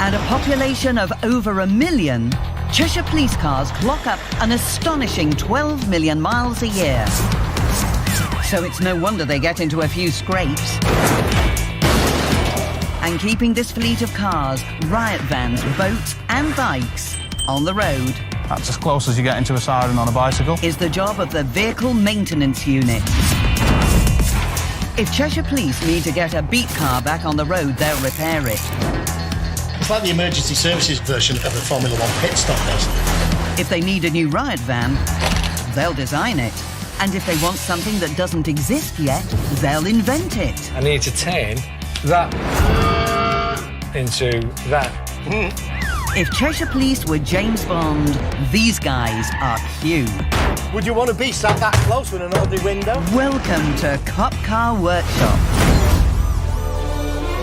At a population of over 1 million, Cheshire police cars clock up an astonishing 12 million miles a year. So it's no wonder they get into a few scrapes. And keeping this fleet of cars, riot vans, boats and bikes on the road That's as close as you get into a siren on a bicycle. is the job of the Vehicle Maintenance Unit. If Cheshire Police need to get a beat car back on the road, they'll repair it. It's like the emergency services version of the Formula 1 pit stop does. If they need a new riot van, they'll design it. And if they want something that doesn't exist yet, they'll invent it. I need to turn that into that. If Cheshire Police were James Bond, these guys are Q. Would you want to be sat that close with an ordinary window? Welcome to Cop Car Workshop.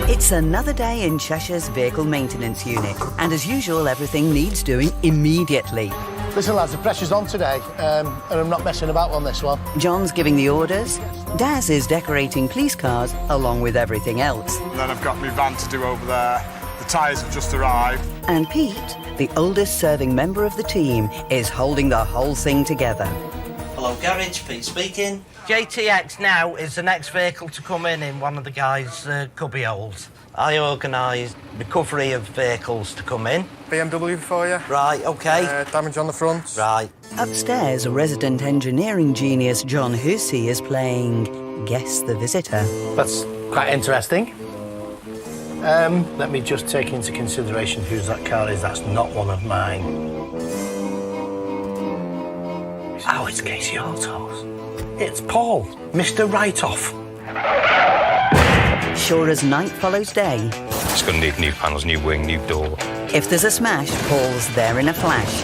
It's another day in Cheshire's Vehicle Maintenance Unit, and as usual, everything needs doing immediately. Listen, lads, the pressure's on today, and I'm not messing about on this one. John's giving the orders, Daz is decorating police cars along with everything else. And then I've got my van to do over there. The tyres have just arrived. And Pete, the oldest serving member of the team, is holding the whole thing together. Hello, Garage, Pete speaking. JTX now is the next vehicle to come in one of the guys' cubby holes. I organise recovery of vehicles to come in. BMW for you. Right, OK. Damage on the front. Right. Upstairs, resident engineering genius John Hussey is playing Guess the Visitor. That's quite interesting. Let me just take into consideration whose that car is. That's not one of mine. Oh, it's Casey Autos. It's Paul, Mr. Write-Off. Sure as night follows day, It's going to need new panels, new wing, new door. if there's a smash, Paul's there in a flash.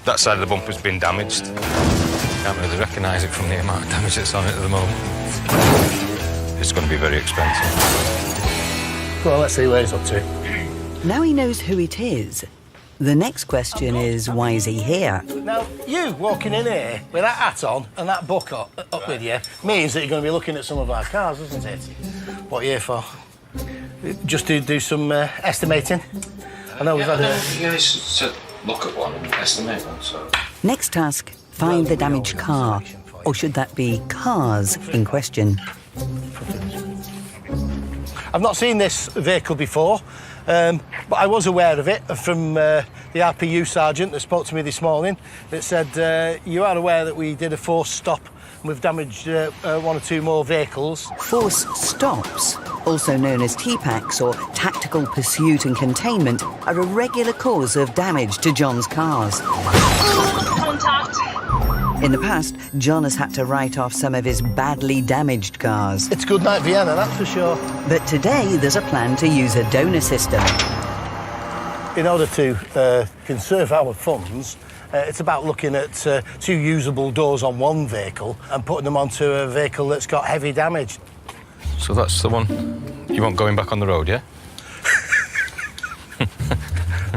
That side of the bumper's been damaged. Can't really recognise it from the amount of damage that's on it at the moment. It's going to be very expensive. Well, let's see where he's up to. Now he knows who it is. The next question is, why is he here? Now, you walking in here with that hat on and that book up with you means that you're going to be looking at some of our cars, doesn't it? What are you here for? Just to do some estimating? I know we've had a... It's to look at one and estimate one, so... Next task, find the damaged car. Or should that be cars in question? I've not seen this vehicle before, but I was aware of it from the RPU sergeant that spoke to me this morning. That said, you are aware that we did a forced stop and we've damaged one or two more vehicles. Forced stops, also known as TPACs or Tactical Pursuit and Containment, are a regular cause of damage to John's cars. Contact. In the past, John has had to write off some of his badly damaged cars. It's good night Vienna, that's for sure. But today, there's a plan to use a donor system. In order to conserve our funds, it's about looking at two usable doors on one vehicle and putting them onto a vehicle that's got heavy damage. So that's the one you want going back on the road, yeah?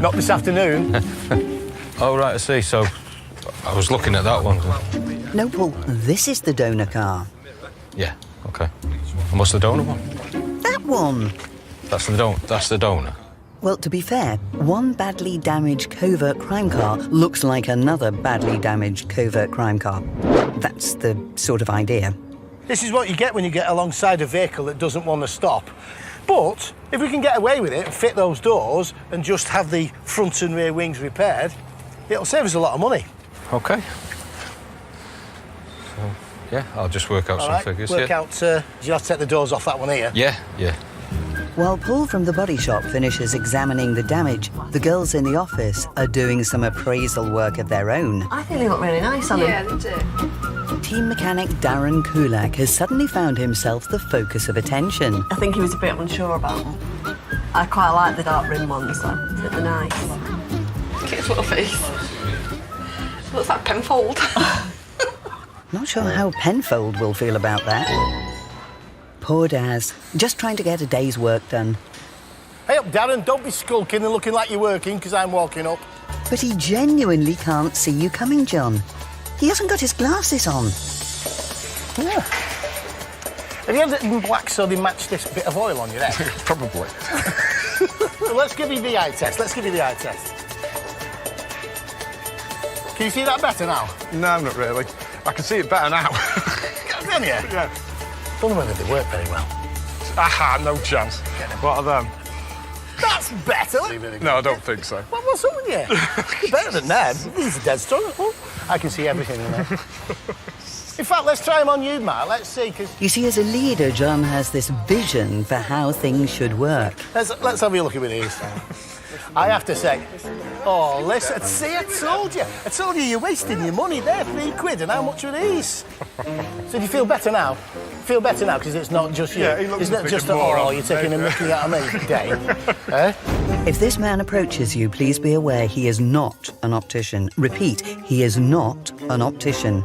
Not this afternoon. Oh, right, I see. So I was looking at that one. No, Paul, this is the donor car. Yeah, OK. And what's the donor one? That one! That's the donor. Well, to be fair, one badly damaged covert crime car looks like another badly damaged covert crime car. That's the sort of idea. This is what you get when you get alongside a vehicle that doesn't want to stop. But if we can get away with it and fit those doors and just have the front and rear wings repaired, it'll save us a lot of money. OK. So, yeah, I'll just work out some figures. Work out, you'll have to take the doors off that one here. Yeah. While Paul from the body shop finishes examining the damage, the girls in the office are doing some appraisal work of their own. I think they look really nice on Yeah, them. they do. Team mechanic Darren Kulak has suddenly found himself the focus of attention. I think he was a bit unsure about them. I quite like the dark rim ones, though. I think they're nice. Look at his little face. Looks like Penfold. Not sure how Penfold will feel about that. Poor Daz, just trying to get a day's work done. Hey up, Darren, don't be skulking and looking like you're working, because I'm walking up. But he genuinely can't see you coming, John. He hasn't got his glasses on. Yeah. Have you had it in black so they match this bit of oil on your head? Probably. let's give you the eye test. Let's give you the eye test. Can you see that better now? No, not really. I can see it better now. Can you? Yeah. Don't know whether they work very well. Aha, no chance. What are them? That's better. No, I don't think so. Well, what's up with you? You're better than them. These are dead strong. Oh, I can see everything in there. In fact, let's try them on you, Mark. Let's see, because... You see, as a leader, John has this vision for how things should work. Let's have a look at these. I have to say, oh, listen, see, I told you you're wasting your money there, £3, and how much are these? So do you feel better now? Feel better now, because it's not just you. Yeah, he looks it's not just you're taking a mickey out of me day. Eh? If this man approaches you, please be aware he is not an optician. Repeat, he is not an optician.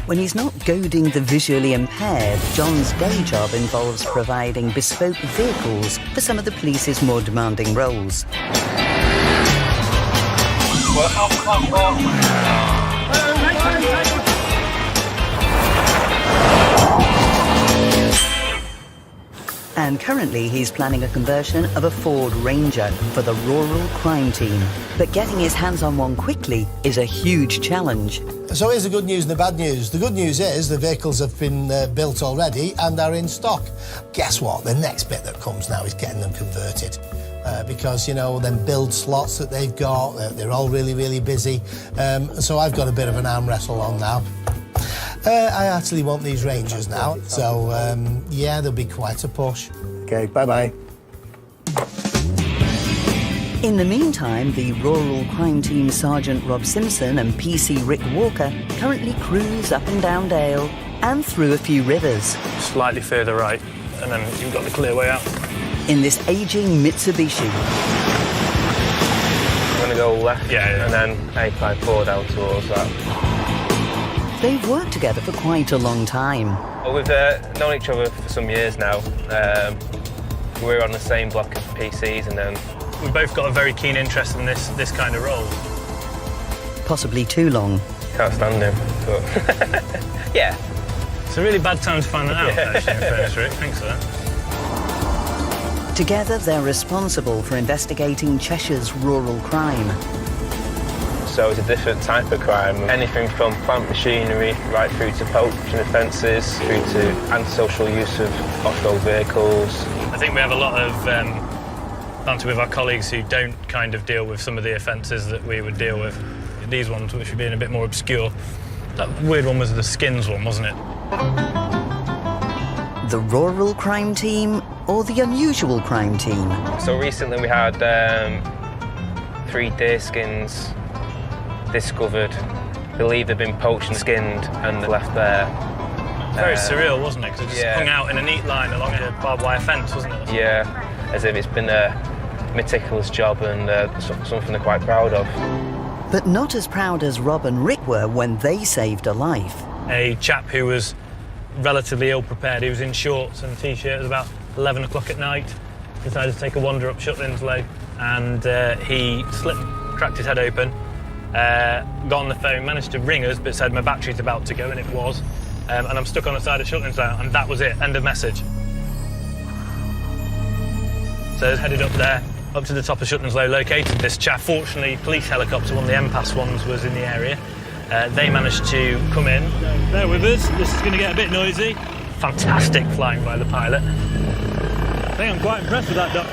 When he's not goading the visually impaired, John's day job involves providing bespoke vehicles for some of the police's more demanding roles. And currently he's planning a conversion of a Ford Ranger for the rural crime team. But getting his hands on one quickly is a huge challenge. So here's the good news and the bad news. The good news is the vehicles have been built already and are in stock. Guess what? The next bit that comes now is getting them converted. Because, you know, them build slots that they've got, they're all really, really busy. So I've got a bit of an arm wrestle on now. I actually want these Rangers now, so, yeah, there'll be quite a push. OK, bye-bye. In the meantime, the rural crime team Sergeant Rob Simpson and PC Rick Walker currently cruise up and down Dale and through a few rivers. Slightly further right, and then you've got the clear way out. In this ageing Mitsubishi. I'm going to go left, and then 854 down towards that. They've worked together for quite a long time. Well, we've known each other for some years now. We're on the same block of PCs, and then we've both got a very keen interest in this kind of role. Possibly too long. Can't stand him, but yeah. It's a really bad time to find that out, actually, in fairness, Rick. Thanks for that. Together, they're responsible for investigating Cheshire's rural crime. So it's a different type of crime. Anything from plant machinery right through to poaching offences, through to antisocial use of off-road vehicles. I think we have a lot of banter with our colleagues who don't kind of deal with some of the offences that we would deal with. These ones, which are being a bit more obscure. That weird one was the skins one, wasn't it? The rural crime team or the unusual crime team? So recently we had 3 deer skins discovered. I believe they've been poached and skinned and left there. Very surreal, wasn't it? Because it just hung out in a neat line along a barbed wire fence, wasn't it? Yeah, as if it's been a meticulous job and something they're quite proud of. But not as proud as Rob and Rick were when they saved a life. A chap who was relatively ill-prepared. He was in shorts and a T-shirt. It was about 11 o'clock at night. Decided to take a wander up Shutlins Low, and he slipped, cracked his head open, got on the phone, managed to ring us, but said my battery's about to go, and it was. And I'm stuck on the side of Shutlins Low, and that was it. End of message. So I headed up there, up to the top of Shutlins Low, located this chap. Fortunately, police helicopter, one of the MPAS ones, was in the area. They managed to come in. Bear with us, this is going to get a bit noisy. Fantastic flying by the pilot. I think I'm quite impressed with that, Doc.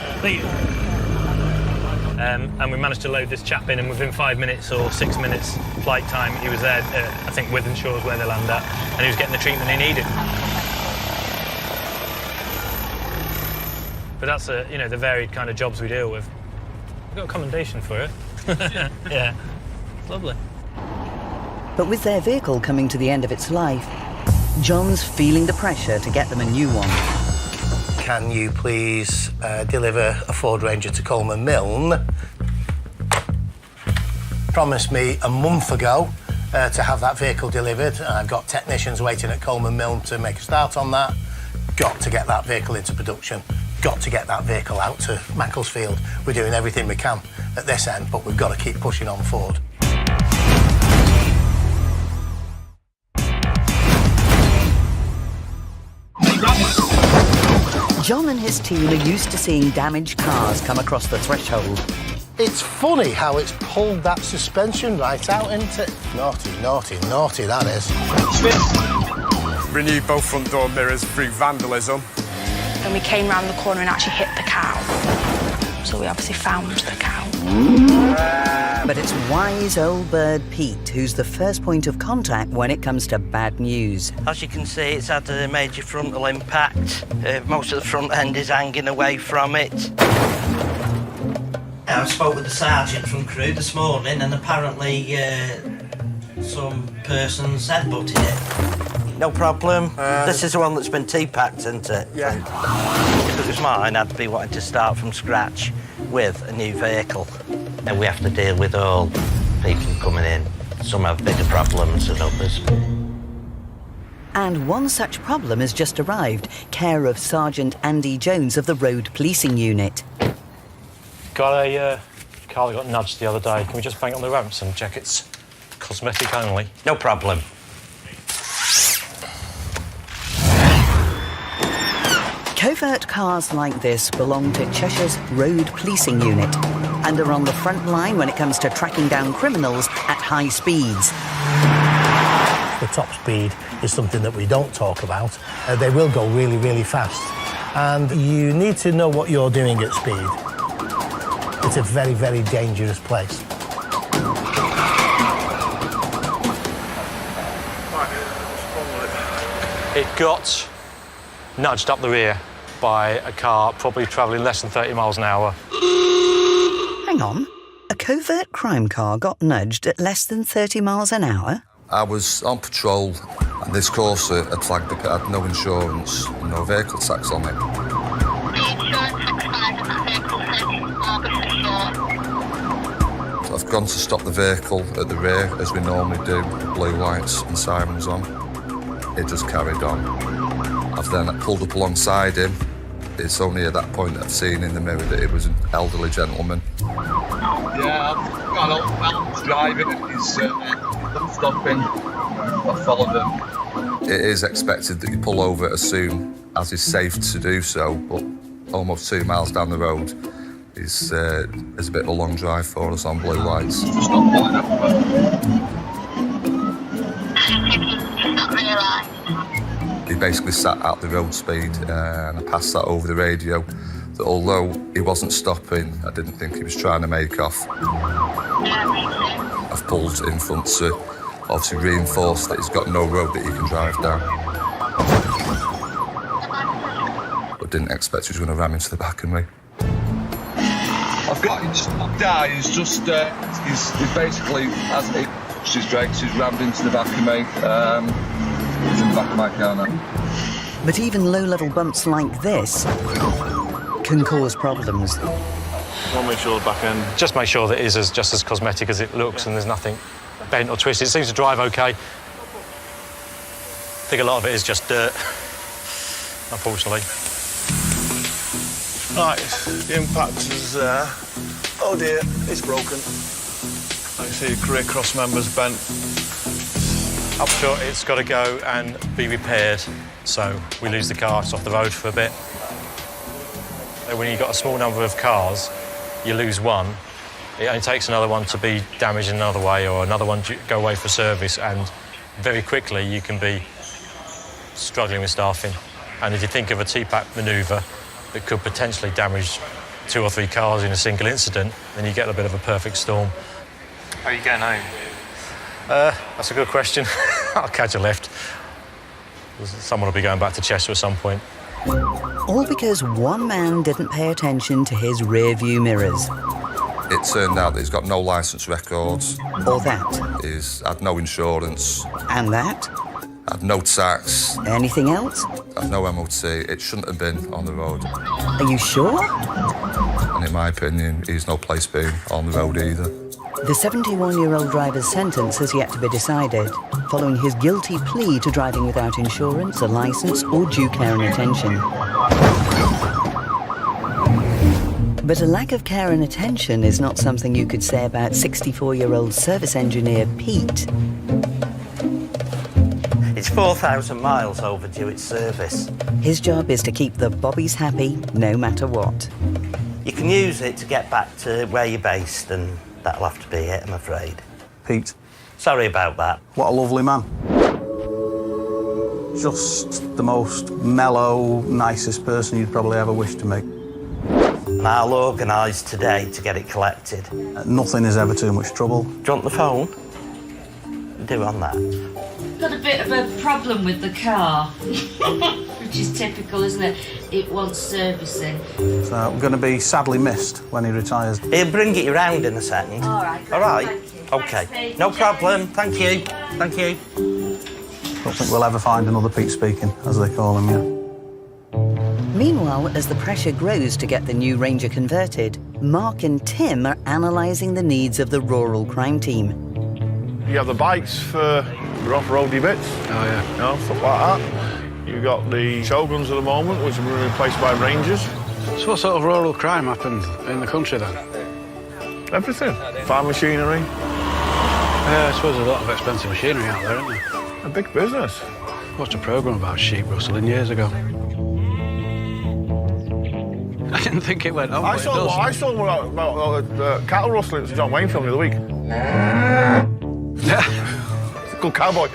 And we managed to load this chap in, and within 5 minutes or 6 minutes flight time, he was there, I think Withenshaw is where they land at, and he was getting the treatment he needed. But that's, you know, the varied kind of jobs we deal with. We've got a commendation for it. Yeah, it's lovely. But with their vehicle coming to the end of its life, John's feeling the pressure to get them a new one. Can you please deliver a Ford Ranger to Coleman Milne? Promised me a month ago to have that vehicle delivered. I've got technicians waiting at Coleman Milne to make a start on that. Got to get that vehicle into production. Got to get that vehicle out to Macclesfield. We're doing everything we can at this end, but we've got to keep pushing on Ford. John and his team are used to seeing damaged cars come across the threshold. It's funny how it's pulled that suspension right out, isn't it? Naughty, naughty, naughty, that is. Renewed both front door mirrors through vandalism. And we came round the corner and actually hit the cow. So we obviously found the cow. But it's wise old bird Pete who's the first point of contact when it comes to bad news. As you can see, it's had a major frontal impact. Most of the front end is hanging away from it. I spoke with the sergeant from crew this morning, and apparently some person's headbutted it. No problem. This is the one that's been T-packed, isn't it? Yeah. If it was mine, I'd be wanting to start from scratch with a new vehicle. And we have to deal with all people coming in. Some have bigger problems than others. And one such problem has just arrived, care of Sergeant Andy Jones of the Road Policing Unit. Got a car that got nudged the other day. Can we just bang it on the ramps and check it's cosmetic only? No problem. Covert cars like this belong to Cheshire's Road Policing Unit and are on the front line when it comes to tracking down criminals at high speeds. The top speed is something that we don't talk about. They will go really, really fast. And you need to know what you're doing at speed. It's a very, very dangerous place. It got nudged up the rear by a car probably travelling less than 30 miles an hour. Hang on. A covert crime car got nudged at less than 30 miles an hour? I was on patrol and this Corsa had flagged up. It had no insurance, no vehicle tax on it. So I've gone to stop the vehicle at the rear, as we normally do, blue lights and sirens on. It just carried on. I've then pulled up alongside him. It's only at that point that I've seen in the mirror that it was an elderly gentleman. Yeah, I was driving and he's stopping. I followed him. It is expected that you pull over as soon as is safe to do so, but almost 2 miles down the road is a bit of a long drive for us on blue lights. He basically sat at the road speed, and I passed that over the radio, that although he wasn't stopping, I didn't think he was trying to make off. I've pulled in front to obviously reinforce that he's got no road that he can drive down. But didn't expect he was going to ram into the back of me. I've got him stopped down. He's just, he's basically, as he pushed his brakes, he's rammed into the back of me. He's in the back of my car now. But even low-level bumps like this can cause problems. We'll make sure the back end. Just make sure that it is just as cosmetic as it looks and there's nothing bent or twisted. It seems to drive okay. I think a lot of it is just dirt, unfortunately. Right, the impact is there. Oh dear, it's broken. I see career cross members bent. Up short, it's got to go and be repaired, so we lose the car, it's off the road for a bit. When you've got a small number of cars, you lose one. It only takes another one to be damaged in another way or another one to go away for service, and very quickly you can be struggling with staffing. And if you think of a T-pack manoeuvre that could potentially damage 2 or 3 cars in a single incident, then you get a bit of a perfect storm. How are you getting home? That's a good question. I'll catch a lift. Someone will be going back to Chester at some point. All because one man didn't pay attention to his rear-view mirrors. It turned out that he's got no licence records. Or that. He's had no insurance. And that. Had no tax. Anything else? Had no MOT. It shouldn't have been on the road. Are you sure? And in my opinion, he's no place being on the road either. The 71-year-old driver's sentence has yet to be decided, following his guilty plea to driving without insurance, a licence or due care and attention. But a lack of care and attention is not something you could say about 64-year-old service engineer Pete. It's 4,000 miles overdue its service. His job is to keep the bobbies happy no matter what. You can use it to get back to where you're based, and that'll have to be it, I'm afraid. Pete. Sorry about that. What a lovely man. Just the most mellow, nicest person you'd probably ever wish to meet. And I'll organise today to get it collected. Nothing is ever too much trouble. Do you want the phone? Do on that. Got a bit of a problem with the car, which is typical, isn't it? It wants servicing. So we're going to be sadly missed when he retires. He'll bring it around in a second. All right. All right? Thank you. OK. Thanks, No Pete. problem. Thank you. Thank you. Don't think we'll ever find another Pete speaking, as they call him, yeah. Meanwhile, as the pressure grows to get the new Ranger converted, Mark and Tim are analysing the needs of the rural crime team. You have the bikes for your off-roady bits. Oh, yeah. You know, stuff like that. You've got the Shoguns at the moment, which have been replaced by Rangers. So what sort of rural crime happened in the country then? Everything. Farm machinery. Yeah, I suppose there's a lot of expensive machinery out there, isn't there? A big business. I watched a programme about sheep rustling years ago. I didn't think it went on, I but it does. saw one about cattle rustling. It's a John Wayne film the other week. It's a good cowboy.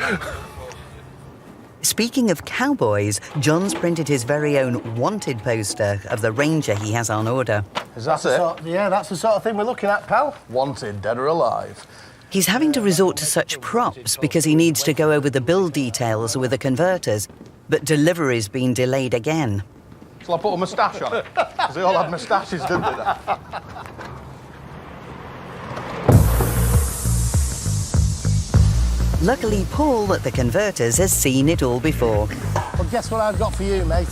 Speaking of cowboys, John's printed his very own wanted poster of the Ranger he has on order. Is that it? Yeah, that's the sort of thing we're looking at, pal. Wanted, dead or alive. He's having to resort to such props because he needs to go over the build details with the converters, but delivery's been delayed again. Shall I put a moustache on it? Because they all have moustaches, didn't they? Luckily, Paul at the converters has seen it all before. Well, guess what I've got for you, mate?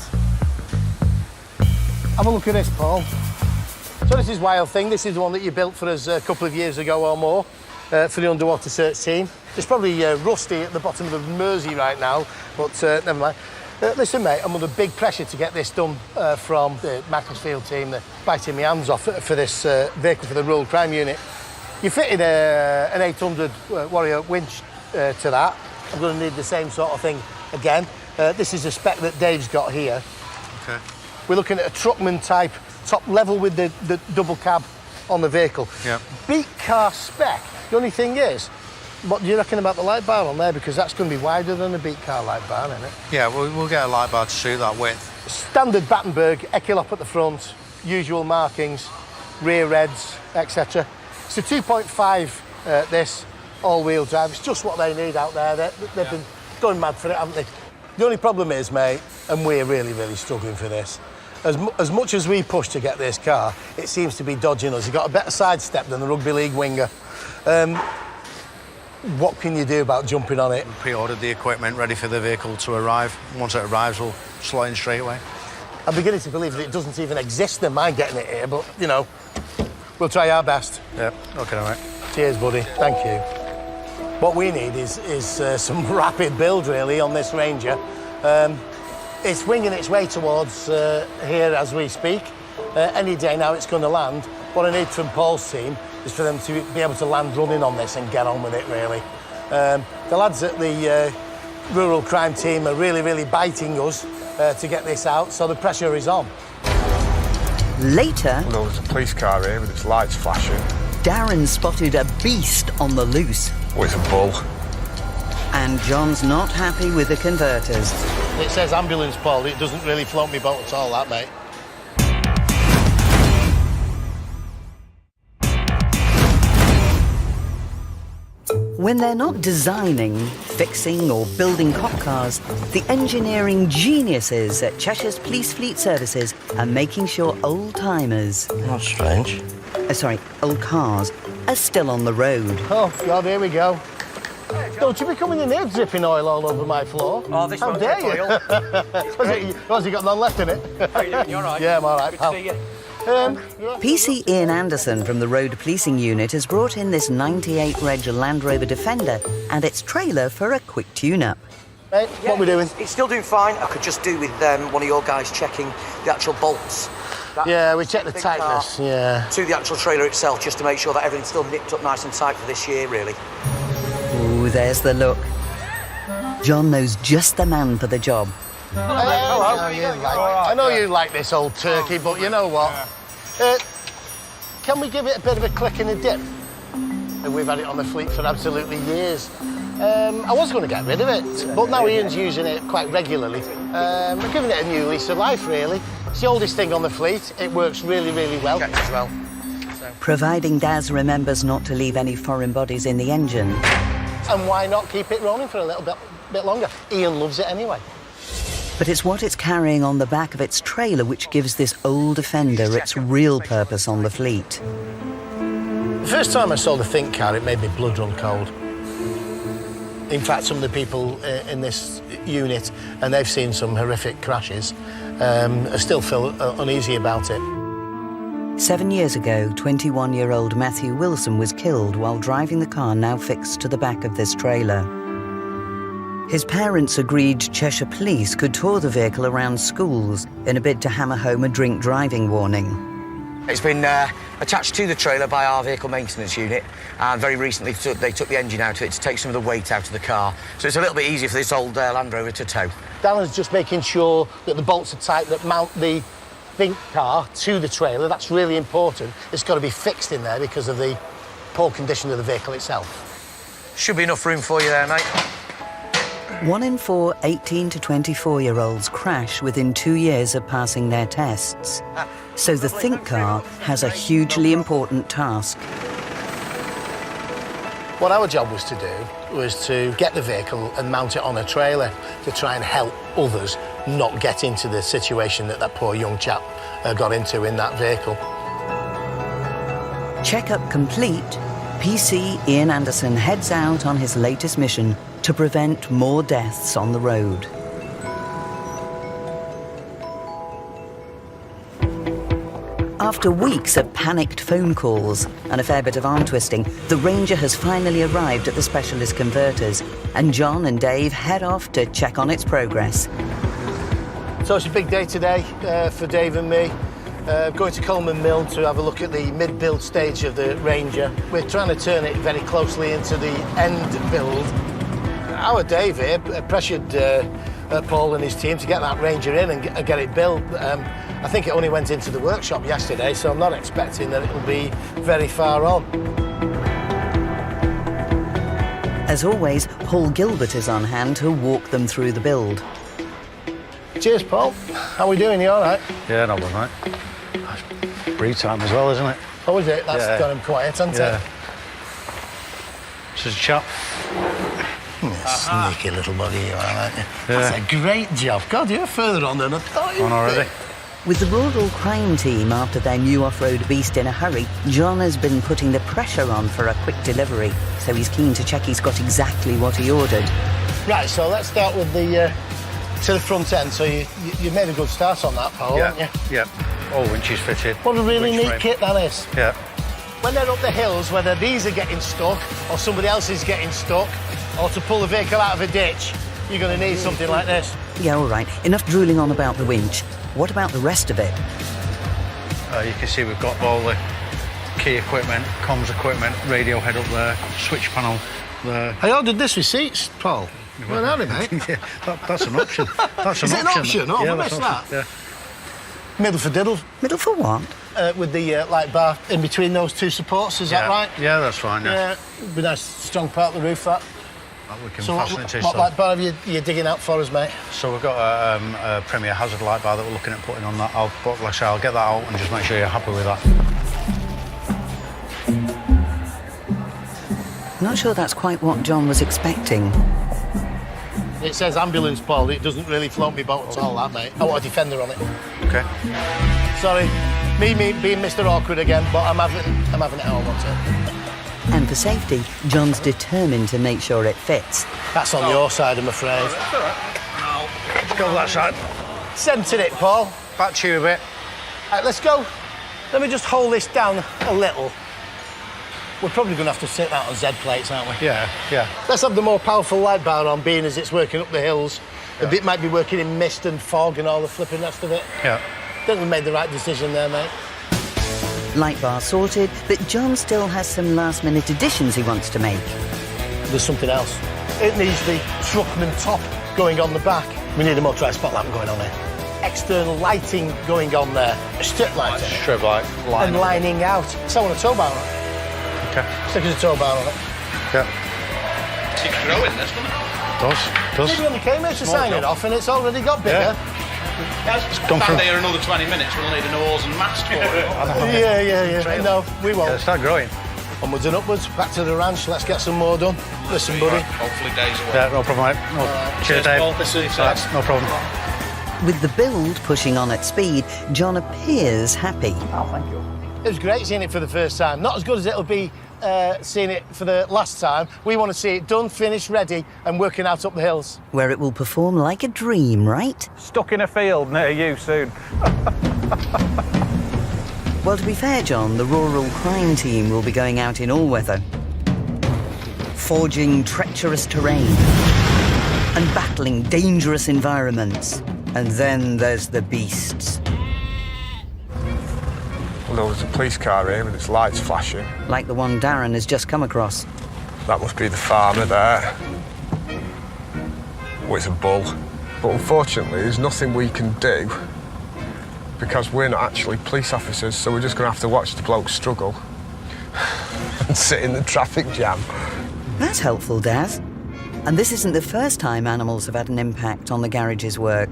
Have a look at this, Paul. So this is Wild Thing. This is the one that you built for us a couple of years ago or more for the underwater search team. It's probably rusty at the bottom of the Mersey right now, but never mind. Listen, mate, I'm under big pressure to get this done from the Macclesfield team. They're biting my hands off for this vehicle for the Rural Crime Unit. You fitted an 800 Warrior winch to that. I'm going to need the same sort of thing again. This is a spec that Dave's got here. OK. We're looking at a truckman type, top level with the double cab on the vehicle. Yeah. Beat car spec. The only thing is, what do you reckon about the light bar on there? Because that's going to be wider than a beat car light bar, isn't it? Yeah, we'll get a light bar to suit that width. Standard Battenberg, Equilop at the front, usual markings, rear reds, etc. It's a 2.5, this, all-wheel drive. It's just what they need out there. They've been going mad for it, haven't they? The only problem is, mate, and we're really, really struggling for this, as much as we push to get this car, it seems to be dodging us. You've got a better sidestep than the Rugby League winger. What can you do about jumping on it? We pre-ordered the equipment ready for the vehicle to arrive. Once it arrives, we'll slot in straight away. I'm beginning to believe that it doesn't even exist in mind getting it here, but, you know, we'll try our best. Yeah, OK, all right. Cheers, buddy. Thank you. What we need is some rapid build, really, on this Ranger. It's winging its way towards here as we speak. Any day now it's going to land. What I need from Paul's team is for them to be able to land running on this and get on with it, really. The lads at the rural crime team are really, really biting us to get this out, so the pressure is on. Later, Well, there's a police car here with its lights flashing. Darren spotted a beast on the loose. Oh, it's a bull. And John's not happy with the converters. It says ambulance, Paul. It doesn't really float me boat at all, that, mate. When they're not designing, fixing or building cop cars, the engineering geniuses at Cheshire's Police Fleet Services are making sure old-timers... That's strange. Sorry, old cars are still on the road. Oh, God, here we go. Don't you be coming in here dripping oil all over my floor. Oh, this How won't dare drip you? oil. Has he got none left in it? How you doing? You all right? Yeah, I'm all right, Good pal. to see you. PC Ian Anderson from the Road Policing Unit has brought in this 98 reg Land Rover Defender and its trailer for a quick tune-up. Hey, what are we doing? It's still doing fine. I could just do with one of your guys checking the actual bolts. Yeah, we checked the big tightness, car yeah. To the actual trailer itself, just to make sure that everything's still nipped up nice and tight for this year, really. Ooh, there's the look. John knows just the man for the job. I know you like this old turkey, but you know what? Can we give it a bit of a click and a dip? We've had it on the fleet for absolutely years. I was going to get rid of it, but now Ian's using it quite regularly. We're giving it a new lease of life, really. It's the oldest thing on the fleet. It works really, really well. As well. Providing Daz remembers not to leave any foreign bodies in the engine. And why not keep it rolling for a little bit longer? Ian loves it anyway. But it's what it's carrying on the back of its trailer which gives this old Defender its real purpose on the fleet. The first time I saw the Think car, it made me blood run cold. In fact, some of the people in this unit, and they've seen some horrific crashes, still feel uneasy about it. 7 years ago, 21-year-old Matthew Wilson was killed while driving the car now fixed to the back of this trailer. His parents agreed Cheshire Police could tour the vehicle around schools in a bid to hammer home a drink driving warning. It's been attached to the trailer by our vehicle maintenance unit, and very recently they took the engine out of it to take some of the weight out of the car. So it's a little bit easier for this old Land Rover to tow. Darren's just making sure that the bolts are tight that mount the Think car to the trailer. That's really important. It's got to be fixed in there because of the poor condition of the vehicle itself. Should be enough room for you there, mate. 1 in 4 18 to 24-year-olds crash within 2 years of passing their tests. So the Think car has a hugely important task. What our job was to do was to get the vehicle and mount it on a trailer to try and help others not get into the situation that poor young chap got into in that vehicle. Check-up complete, PC Ian Anderson heads out on his latest mission to prevent more deaths on the road. After weeks of panicked phone calls and a fair bit of arm twisting, the Ranger has finally arrived at the specialist converters, and John and Dave head off to check on its progress. So it's a big day today for Dave and me. Going to Coleman Mill to have a look at the mid-build stage of the Ranger. We're trying to turn it very closely into the end build. Our Dave here pressured Paul and his team to get that Ranger in and get it built. I think it only went into the workshop yesterday, so I'm not expecting that it'll be very far on. As always, Paul Gilbert is on hand to walk them through the build. Cheers, Paul. How are we doing? You all right? Yeah, not bad, mate. Breed time as well, isn't it? Oh, is it? That's got him quiet, hasn't it? This is a chap. Sneaky little buggy you are, aren't you? That's a great job. God, you're further on than I thought you'd On already. With the rural crime team after their new off-road beast in a hurry, John has been putting the pressure on for a quick delivery, so he's keen to check he's got exactly what he ordered. Right, so let's start with the to the front end. So you made a good start on that, Paul, haven't you? Yeah. All winches fitted. What a really winch neat frame. kit that is. Yeah. When they're up the hills, whether these are getting stuck or somebody else is getting stuck, or to pull the vehicle out of a ditch, you're going to need something like this. Yeah, all right. Enough drooling on about the winch. What about the rest of it? You can see we've got all the key equipment, comms equipment, radio head up there, switch panel there. I ordered this with seats, Paul. Well, are they, mate? Yeah, that's an option. That's Is an it an option? Oh, yeah, I that's missed an option. that. Middle for diddle. Middle for what? With the light bar in between those two supports, is that right? Yeah, that's fine, yeah. It'd be nice, strong part of the roof, that. We can So fasten it to what light bar have you digging out for us, mate? So we've got a Premier Hazard light bar that we're looking at putting on that. Like I say, I'll get that out and just make sure you're happy with that. Not sure that's quite what John was expecting. It says ambulance, Paul. It doesn't really float me boat at all, that, mate. I want a Defender on it. Okay. Sorry, me being Mr. Awkward again, but I'm having it how I want it. And for safety, John's determined to make sure it fits. That's on your side, I'm afraid. That's all right. Let's go that side. Centre it, Paul. Back to you a bit. Right, let's go. Let me just hold this down a little. We're probably going to have to sit that on Z plates, aren't we? Yeah, yeah. Let's have the more powerful light bar on, being as it's working up the hills. Yeah. A bit might be working in mist and fog and all the flipping rest of it. Yeah. I think we made the right decision there, mate. Light bar sorted, but John still has some last-minute additions he wants to make. There's something else. It needs the truckman top going on the back. We need a motorised spot lamp going on here. External lighting going on there. A strip light. Strip light. And lining out. So I want a tow bar on it. Okay. Stick a tow bar on it. Yeah. Keeps growing, this, doesn't it? Does. We only came here to sign it off and it's already got bigger. Stand here another 20 minutes, we'll need an oars and mast for it. Yeah. No, we won't. Yeah, start growing. Onwards and upwards, back to the ranch, let's get some more done. Listen, buddy. Hopefully days away. Yeah, no problem, mate. No. Cheers, Dave. Right, no problem. With the build pushing on at speed, John appears happy. Oh, thank you. It was great seeing it for the first time. Not as good as it'll be seeing it for the last time. We want to see it done, finished, ready, and working out up the hills. Where it will perform like a dream, right? Stuck in a field near you soon. Well, to be fair, John, the rural crime team will be going out in all weather, forging treacherous terrain and battling dangerous environments. And then there's the beasts. Well, there was a police car here with its lights flashing. Like the one Darren has just come across. That must be the farmer there. Oh, it's a bull. But unfortunately, there's nothing we can do because we're not actually police officers, so we're just going to have to watch the bloke struggle and sit in the traffic jam. That's helpful, Daz. And this isn't the first time animals have had an impact on the garage's work.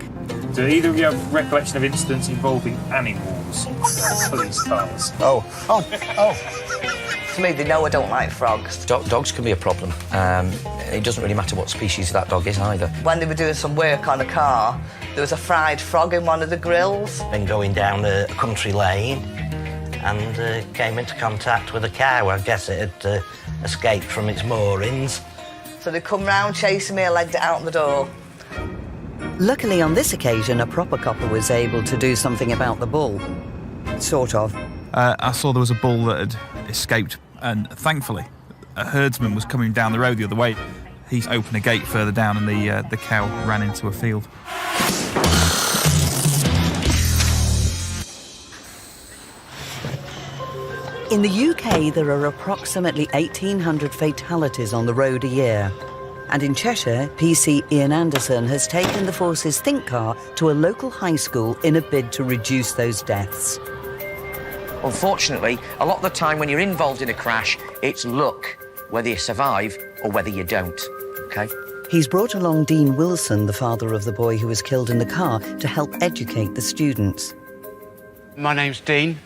Do either of you have recollection of incidents involving animals? Police cars. Oh. To me, they know I don't like frogs. Dogs can be a problem. It doesn't really matter what species that dog is either. When they were doing some work on a car, there was a fried frog in one of the grills. Been going down a country lane and came into contact with a cow. I guess it had escaped from its moorings. So they come round chasing me, I legged it out the door. Luckily, on this occasion, a proper copper was able to do something about the bull. Sort of. I saw there was a bull that had escaped, and thankfully, a herdsman was coming down the road the other way. He's opened a gate further down, and the cow ran into a field. In the UK, there are approximately 1,800 fatalities on the road a year. And in Cheshire, PC Ian Anderson has taken the force's Think car to a local high school in a bid to reduce those deaths. Unfortunately, a lot of the time when you're involved in a crash, it's luck, whether you survive or whether you don't, OK? He's brought along Dean Wilson, the father of the boy who was killed in the car, to help educate the students. My name's Dean.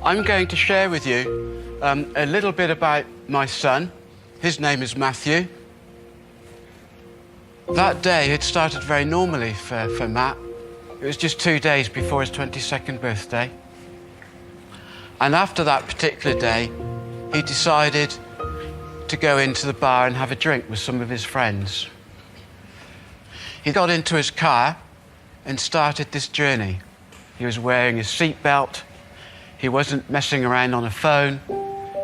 I'm going to share with you a little bit about my son. His name is Matthew. That day had started very normally for Matt. It was just 2 days before his 22nd birthday. And after that particular day, he decided to go into the bar and have a drink with some of his friends. He got into his car and started this journey. He was wearing his seatbelt. He wasn't messing around on a phone.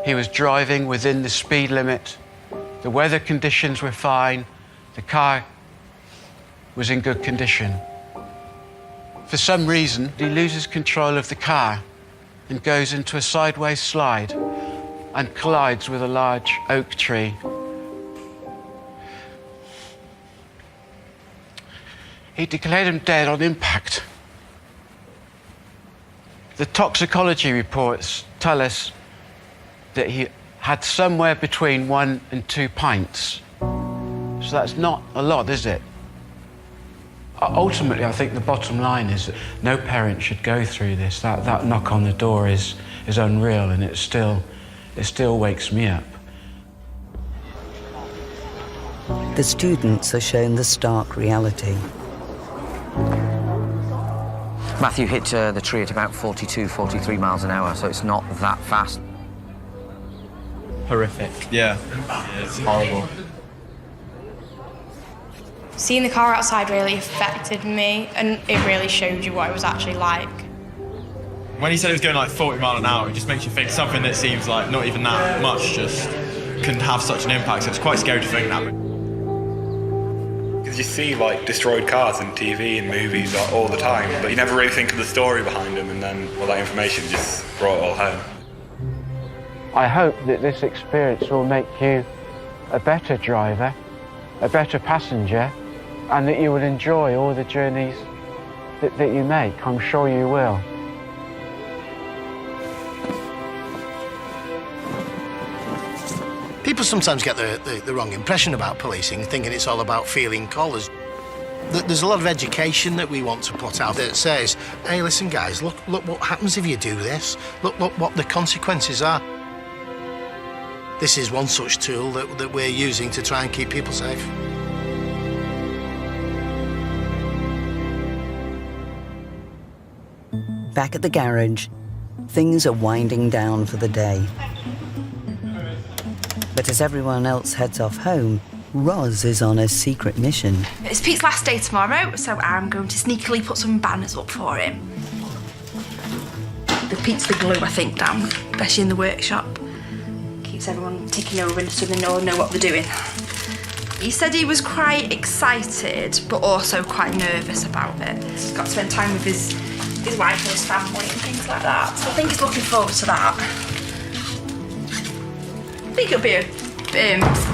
He was driving within the speed limit. The weather conditions were fine. The car was in good condition. For some reason, he loses control of the car and goes into a sideways slide and collides with a large oak tree. He declared him dead on impact. The toxicology reports tell us that he had somewhere between 1 and 2 pints. So that's not a lot, is it? Ultimately, I think the bottom line is that no parent should go through this. That knock on the door is unreal, and it still wakes me up. The students are shown the stark reality. Matthew hit the tree at about 42, 43 miles an hour, so it's not that fast. Horrific. Yeah. It's horrible. Seeing the car outside really affected me, and it really showed you what it was actually like. When he said it was going like 40 miles an hour, it just makes you think something that seems like not even that much just can have such an impact. So it's quite scary to think that. Because you see like destroyed cars in TV and movies like, all the time, but you never really think of the story behind them, and then all that information just brought it all home. I hope that this experience will make you a better driver a better passenger, and that you will enjoy all the journeys that you make. I'm sure you will. People sometimes get the wrong impression about policing, thinking it's all about feeling collars. There's a lot of education that we want to put out that says, hey, listen, guys, look what happens if you do this. Look what the consequences are. This is one such tool that we're using to try and keep people safe. Back at the garage, things are winding down for the day. But as everyone else heads off home, Roz is on a secret mission. It's Pete's last day tomorrow, so I'm going to sneakily put some banners up for him. Pete's the glue, I think, down, especially in the workshop. Keeps everyone ticking over and so they know what they're doing. He said he was quite excited, but also quite nervous about it. He's got to spend time with his wife and his family and things like that. So I think he's looking forward to that. I think it'll be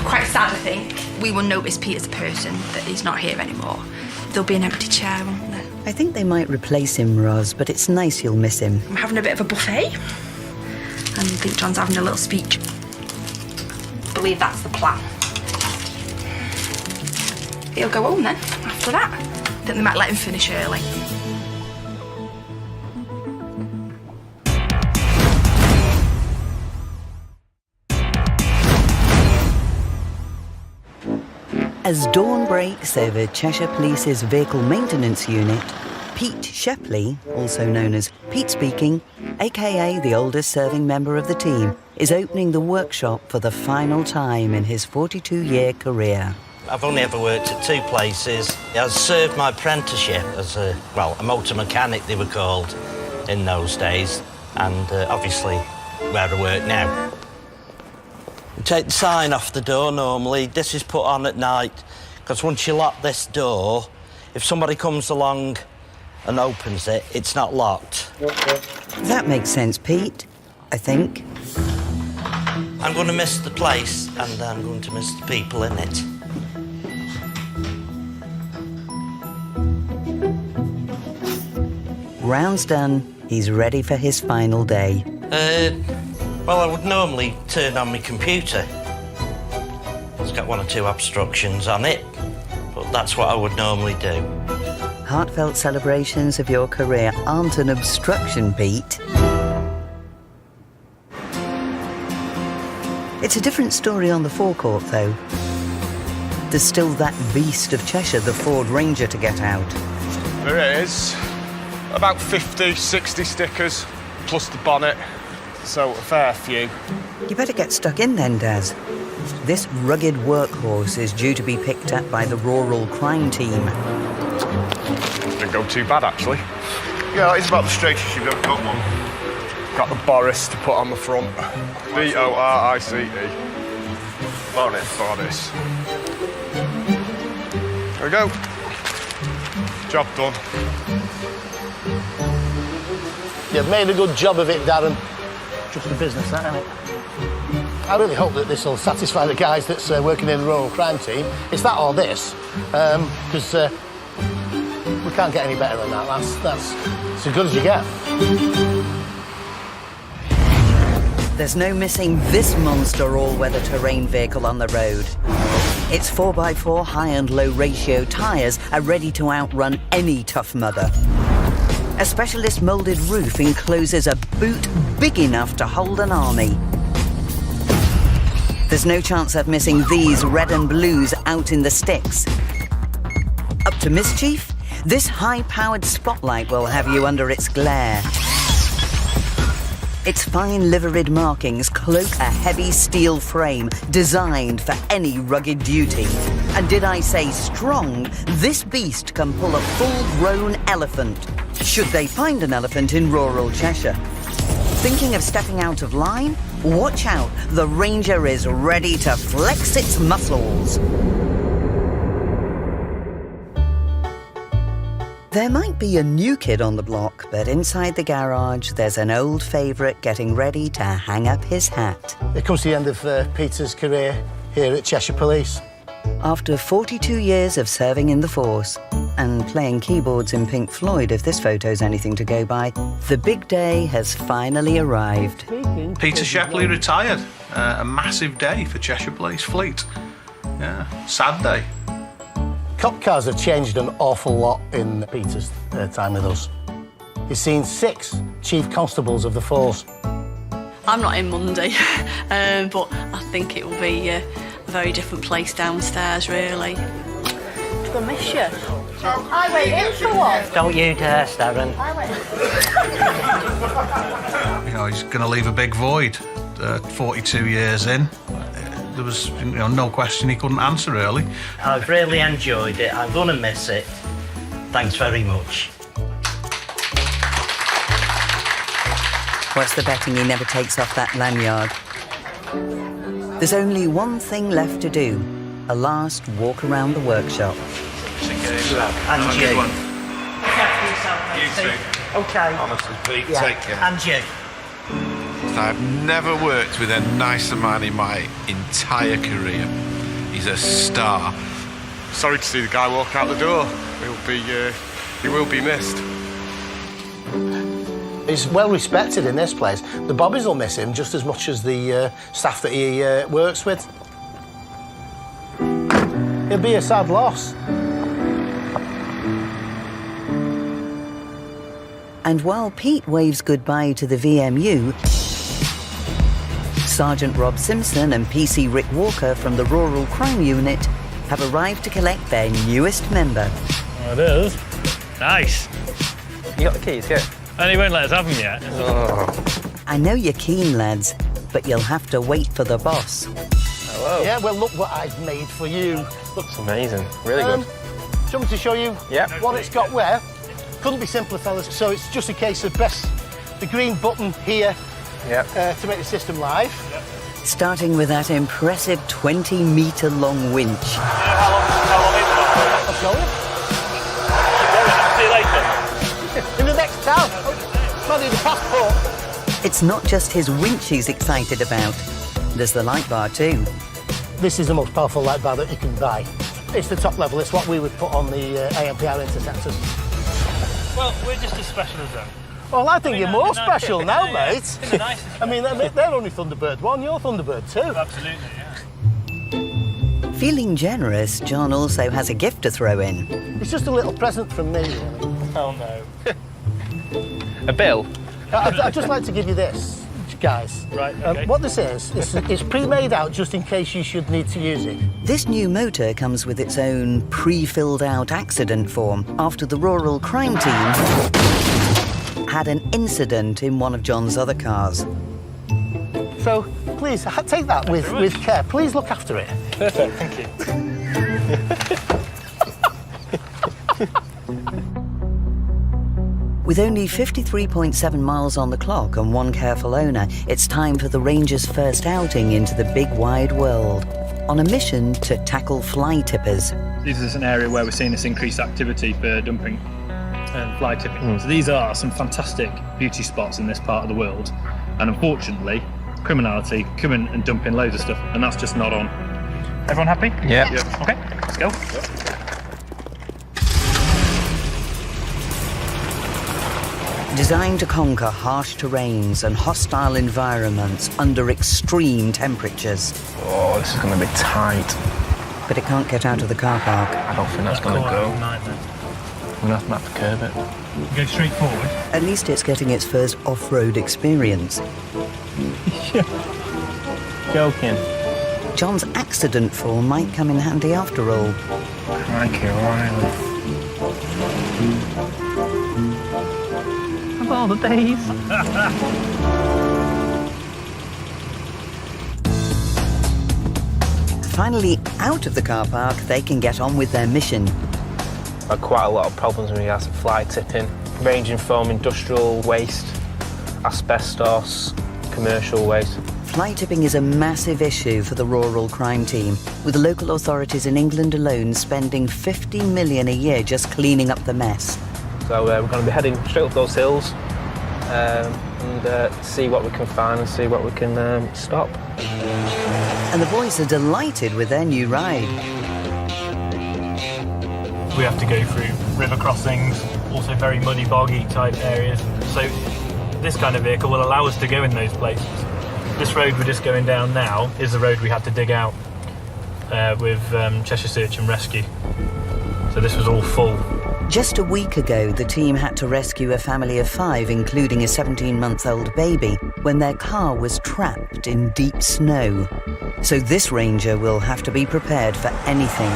quite sad, I think. We will notice Pete as a person, that he's not here anymore. There'll be an empty chair, won't there? I think they might replace him, Roz, but it's nice you'll miss him. I'm having a bit of a buffet, and I think John's having a little speech. I believe that's the plan. He'll go home then, after that. I think they might let him finish early. As dawn breaks over Cheshire Police's vehicle maintenance unit, Pete Shepley, also known as Pete Speaking, aka the oldest serving member of the team, is opening the workshop for the final time in his 42-year career. I've only ever worked at two places. I served my apprenticeship as a motor mechanic, they were called in those days, and obviously where I work now. You take the sign off the door normally. This is put on at night, because once you lock this door, if somebody comes along and opens it, it's not locked. That makes sense, Pete, I think. I'm going to miss the place, and I'm going to miss the people in it. Round's done. He's ready for his final day. Well, I would normally turn on my computer. It's got one or two obstructions on it, but that's what I would normally do. Heartfelt celebrations of your career aren't an obstruction, Pete. It's a different story on the forecourt, though. There's still that beast of Cheshire, the Ford Ranger, to get out. There is about 50, 60 stickers, plus the bonnet, so a fair few. You better get stuck in then, Daz. This rugged workhorse is due to be picked up by the rural crime team. Didn't go too bad, actually. Yeah, it's about the straightest you've ever got one. Got the Boris to put on the front. B-O-R-I-C-E. Boris. There we go. Job done. You've made a good job of it, Darren. Just a business, that, isn't it? I really hope that this will satisfy the guys that's working in the rural crime team. It's that or this, because we can't get any better than that. That's as good as you get. There's no missing this monster all-weather terrain vehicle on the road. Its 4x4 high and low ratio tyres are ready to outrun any tough mother. A specialist moulded roof encloses a boot big enough to hold an army. There's no chance of missing these red and blues out in the sticks. Up to mischief? This high-powered spotlight will have you under its glare. Its fine liveried markings cloak a heavy steel frame designed for any rugged duty. And did I say strong? This beast can pull a full-grown elephant, should they find an elephant in rural Cheshire. Thinking of stepping out of line? Watch out, the Ranger is ready to flex its muscles. There might be a new kid on the block, but inside the garage, there's an old favourite getting ready to hang up his hat. It comes to the end of Peter's career here at Cheshire Police. After 42 years of serving in the force and playing keyboards in Pink Floyd, if this photo's anything to go by, the big day has finally arrived. Peter Shepley retired. A massive day for Cheshire Police Fleet. Yeah, sad day. Cop cars have changed an awful lot in Peter's time with us. He's seen 6 chief constables of the force. I'm not in Monday, but I think it will be a very different place downstairs, really. I miss you. I went in for one. Don't you dare, Darren. You know, he's going to leave a big void. 42 years in, there was no question he couldn't answer, really. I've really enjoyed it. I'm going to miss it. Thanks very much. What's the betting he never takes off that lanyard? There's only one thing left to do, a last walk around the workshop. And you. You too. Okay. Honestly, Pete, Yeah. take care. And you. I've never worked with a nicer man in my entire career. He's a star. Sorry to see the guy walk out the door. He will be missed. He's well respected in this place. The bobbies will miss him just as much as the staff that he works with. It'll be a sad loss. And while Pete waves goodbye to the VMU, Sergeant Rob Simpson and PC Rick Walker from the Rural Crime Unit have arrived to collect their newest member. There it is. Nice. You got the keys, yeah? And he won't let us have them yet. I know you're keen, lads, but you'll have to wait for the boss. Hello. Yeah, well, look what I've made for you. Looks amazing. Really good. Do you want me to show you what it's got where? Couldn't be simpler, fellas. So it's just a case of press the green button here to make the system live. Starting with that impressive 20-metre-long winch. I'll show you. See you later. In the next town. Might need a passport. It's not just his winch he's excited about. There's the light bar too. This is the most powerful light bar that you can buy. It's the top level. It's what we would put on the AMPR interceptors. Well, we're just as special as them. Well, I think you're more special now, yeah. mate. In the nicest I mean, they're only Thunderbird 1, you're Thunderbird 2. Absolutely, yeah. Feeling generous, John also has a gift to throw in. It's just a little present from me, really. Oh, no. A bill? I'd just like to give you this, guys. Right, okay. What this is, it's pre-made out just in case you should need to use it. This new motor comes with its own pre-filled out accident form after the rural crime team had an incident in one of John's other cars. So, please, take that with care. Please look after it. Perfect, thank you. With only 53.7 miles on the clock and one careful owner, it's time for the Rangers' first outing into the big wide world, on a mission to tackle fly tippers. This is an area where we're seeing this increased activity for dumping and fly tipping. So these are some fantastic beauty spots in this part of the world. And unfortunately, criminality coming and dumping loads of stuff, and that's just not on. Everyone happy? Yeah. Okay, let's go. Designed to conquer harsh terrains and hostile environments under extreme temperatures. Oh, this is going to be tight. But it can't get out of the car park. I don't think that's going to go. We're going to have to curb it. Go straight forward. At least it's getting its first off-road experience. Joking. John's accident form might come in handy after all. Crikey, Riley. Of all the days. Finally out of the car park, they can get on with their mission. Had quite a lot of problems with regards to fly tipping, ranging from industrial waste, asbestos, commercial waste. Fly tipping is a massive issue for the rural crime team, with local authorities in England alone spending $50 million a year just cleaning up the mess. So we're going to be heading straight up those hills and see what we can find and see what we can stop. And the boys are delighted with their new ride. We have to go through river crossings, also very muddy, boggy type areas. So this kind of vehicle will allow us to go in those places. This road we're just going down now is the road we had to dig out with Cheshire Search and Rescue. So this was all full. Just a week ago, the team had to rescue a family of 5, including a 17-month-old baby, when their car was trapped in deep snow. So this ranger will have to be prepared for anything.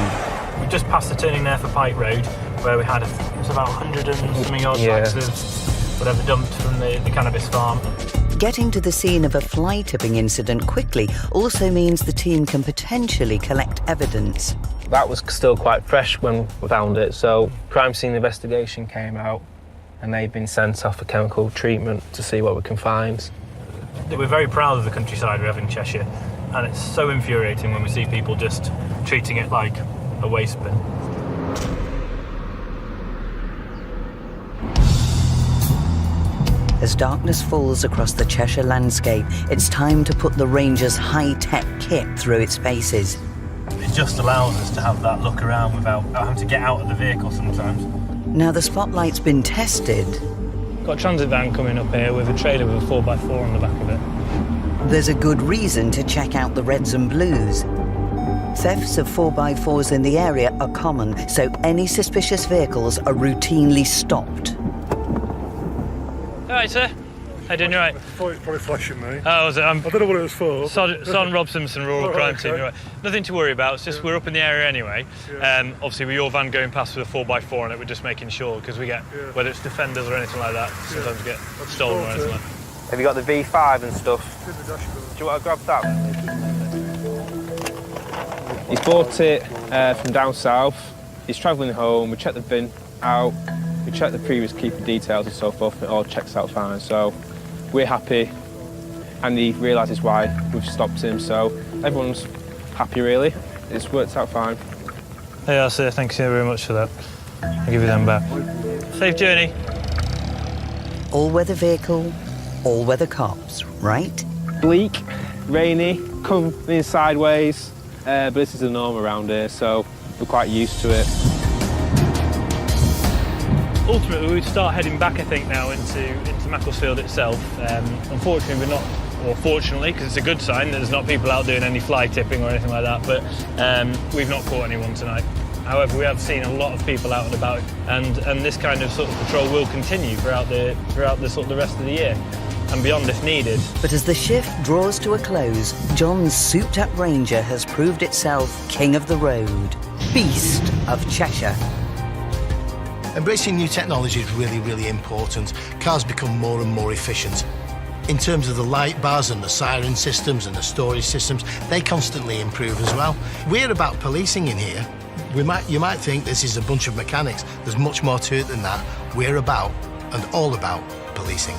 We just passed the turning there for Pike Road, where we had, it was about 100 and something odd bags of whatever dumped from the cannabis farm. Getting to the scene of a fly tipping incident quickly also means the team can potentially collect evidence. That was still quite fresh when we found it, so crime scene investigation came out and they've been sent off for chemical treatment to see what we can find. We're very proud of the countryside we have in Cheshire, and it's so infuriating when we see people just treating it like a waste bin. As darkness falls across the Cheshire landscape, it's time to put the Ranger's high-tech kit through its paces. It just allows us to have that look around without having to get out of the vehicle sometimes. Now the spotlight's been tested. Got a transit van coming up here with a trailer with a 4x4 on the back of it. There's a good reason to check out the reds and blues. Thefts of 4x4s in the area are common, so any suspicious vehicles are routinely stopped. All right, sir. How you doing? You all right? I thought it was probably flashing me. Oh, was it? I don't know what it was for. Son Rob Simpson, Rural Crime Team. okay. Right. Nothing to worry about. It's just we're up in the area anyway. Obviously, with your van going past with a 4x4 on it, we're just making sure, because we get, whether it's defenders or anything like that, sometimes we get stolen or anything like that. Have you got the V5 and stuff? Do you want to grab that? He's bought it from down south. He's travelling home. We checked the bin out. We checked the previous keeper details and so forth. It all checks out fine. So we're happy, and he realises why we've stopped him. So everyone's happy, really. It's worked out fine. Yeah, sir. Thank you very much for that. I'll give you them back. Safe journey. All-weather vehicle, all-weather cops, right? Bleak, rainy, coming sideways, but this is the norm around here, so we're quite used to it. Ultimately, we'd start heading back, I think, now into Macclesfield itself. Unfortunately, we're not, or fortunately, because it's a good sign that there's not people out doing any fly tipping or anything like that, but we've not caught anyone tonight. However, we have seen a lot of people out and about, and this kind of sort of patrol will continue throughout the sort of the rest of the year and beyond if needed. But as the shift draws to a close, John's souped-up Ranger has proved itself king of the road, beast of Cheshire. Embracing new technology is really, really important. Cars become more and more efficient. In terms of the light bars and the siren systems and the storage systems, they constantly improve as well. We're about policing in here. You might think this is a bunch of mechanics. There's much more to it than that. We're about, and all about, policing.